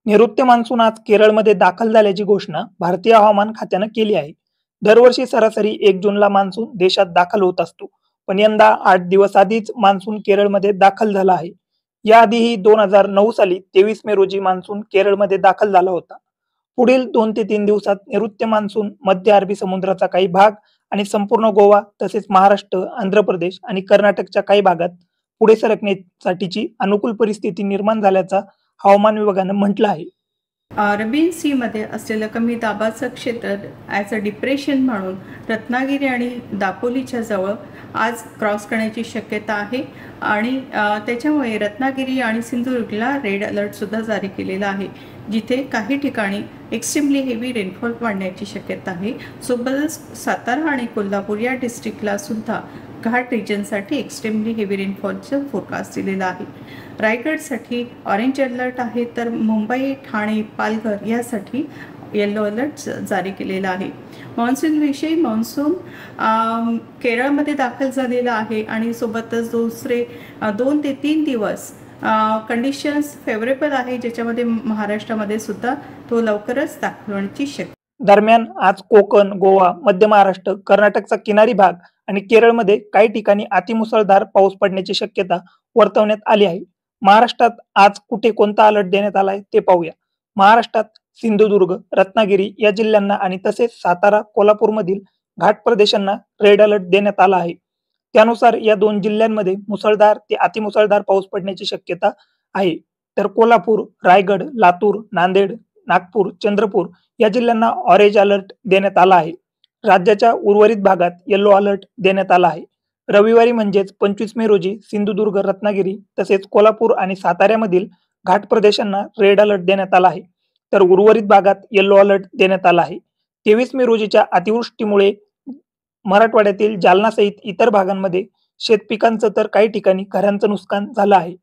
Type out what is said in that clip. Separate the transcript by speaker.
Speaker 1: नैऋत्य मान्सून आज केरळमध्ये दाखल झाल्याची घोषणा भारतीय हवामान खात्यानं केली आहे. दरवर्षी सरासरी 1 जूनला मान्सून देशात दाखल होत असतो. पण यंदा 8 दिवस आधीच मान्सून केरळमध्ये दाखल झाला आहे. याआधीही 2009 साली 23 मे रोजी मान्सून केरळमध्ये दाखल झाला होता. पुढील 2 ते 3 दिवसात नैऋत्य मान्सून मध्य अरबी समुद्राचा काही भाग आणि संपूर्ण गोवा तसेच महाराष्ट्र, आंध्र प्रदेश आणि कर्नाटकच्या काही भागात पुढे सरकण्यासाठीची अनुकूल परिस्थिती निर्माण झाल्याचा हवामान विभागानं म्हटलं आहे.
Speaker 2: अरबियन सीमध्ये असलेलं कमी दाबाचं क्षेत्र ॲज अ डिप्रेशन म्हणून रत्नागिरी आणि दापोलीच्या जवळ आज क्रॉस करण्याची शक्यता आहे आणि त्याच्यामुळे रत्नागिरी आणि सिंधुदुर्गला रेड अलर्टसुद्धा जारी केलेला आहे, जिथे काही ठिकाणी एक्स्ट्रीमली हेवी रेनफॉल वाढण्याची शक्यता आहे. सोबतच सातारा आणि कोल्हापूर या डिस्ट्रिक्टला सुद्धा घाट रिजनसाठी एक्स्ट्रीमली हेवी रेनफॉलचं फोरकास्ट दिलेला आहे. रायगडसाठी ऑरेंज अलर्ट आहे, तर मुंबई, ठाणे, पालघर यासाठी येलो अलर्ट जारी केलेला आहे. मान्सूनविषयी मान्सून केरळमध्ये दाखल झालेला आहे आणि सोबतच दुसरे 2 ते 3 दिवस कंडिशन्स फेवरेबल आहे, ज्याच्यामध्ये महाराष्ट्रामध्ये सुद्धा तो लवकरच दाखल होण्याची शक्यता.
Speaker 1: दरम्यान आज कोकण, गोवा, मध्य महाराष्ट्र, कर्नाटकचा किनारी भाग आणि केरळमध्ये काही ठिकाणी अतिमुसळधार पाऊस पडण्याची शक्यता वर्तवण्यात आली आहे. महाराष्ट्रात आज कुठे कोणता अलर्ट देण्यात आलाय ते पाहूया. महाराष्ट्रात सिंधुदुर्ग, रत्नागिरी या जिल्ह्यांना आणि तसेच सातारा, कोल्हापूरमधील घाट प्रदेशांना रेड अलर्ट देण्यात आला आहे. त्यानुसार या 2 जिल्ह्यांमध्ये मुसळधार ते अतिमुसळधार पाऊस पडण्याची शक्यता आहे. तर कोल्हापूर, रायगड, लातूर, नांदेड, नागपूर, चंद्रपूर या जिल्ह्यांना ऑरेंज अलर्ट देण्यात आला आहे. राज्याच्या उर्वरित भागात येलो अलर्ट देण्यात आला आहे. रविवारी म्हणजेच 25 मे रोजी सिंधुदुर्ग, रत्नागिरी तसेच कोल्हापूर आणि साताऱ्यामधील घाट प्रदेशांना रेड अलर्ट देण्यात आला आहे. तर उर्वरित भागात येलो अलर्ट देण्यात आला आहे. 23 मे रोजीच्या अतिवृष्टीमुळे मराठवाड्यातील जालनासहित इतर भागांमध्ये शेतपिकांचं तर काही ठिकाणी घरांचं नुकसान झालं आहे.